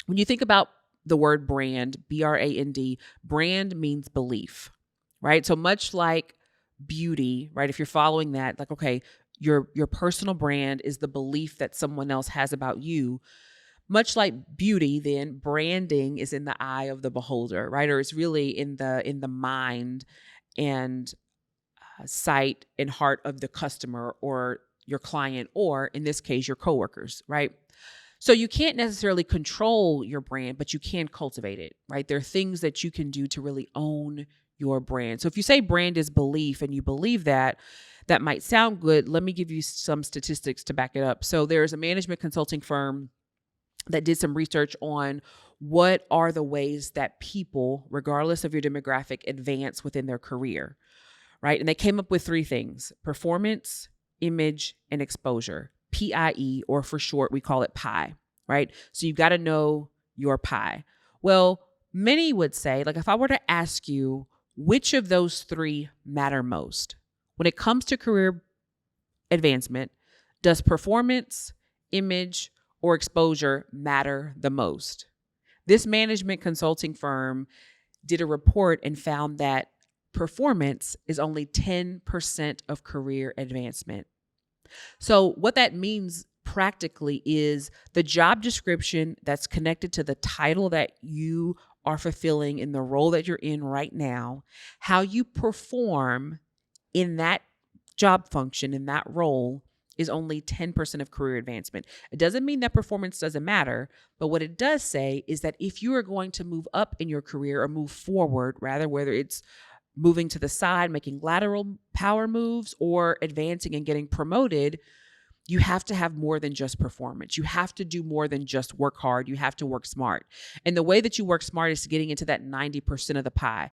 When you think about the word brand, brand, brand means belief, right? So much like beauty, right? If you're following that, like, okay, your personal brand is the belief that someone else has about you. Much like beauty, then branding is in the eye of the beholder, right? Or it's really in the mind and sight and heart of the customer or your client, or in this case, your coworkers, right? So you can't necessarily control your brand, but you can cultivate it, right? There are things that you can do to really own your brand. So if you say brand is belief and you believe that, that might sound good. Let me give you some statistics to back it up. So there's a management consulting firm that did some research on what are the ways that people, regardless of your demographic, advance within their career, right? And they came up with three things: performance, image, and exposure. PIE, or for short, we call it PIE, right? So you've got to know your PIE. Well, many would say, like, if I were to ask you which of those three matter most when it comes to career advancement, does performance, image, or exposure matter the most? This management consulting firm did a report and found that performance is only 10% of career advancement. So, what that means practically is the job description that's connected to the title that you are fulfilling in the role that you're in right now, how you perform in that job function, in that role, is only 10% of career advancement. It doesn't mean that performance doesn't matter, but what it does say is that if you are going to move up in your career or move forward, rather, whether it's moving to the side, making lateral power moves, or advancing and getting promoted, you have to have more than just performance. You have to do more than just work hard. You have to work smart. And the way that you work smart is getting into that 90% of the pie.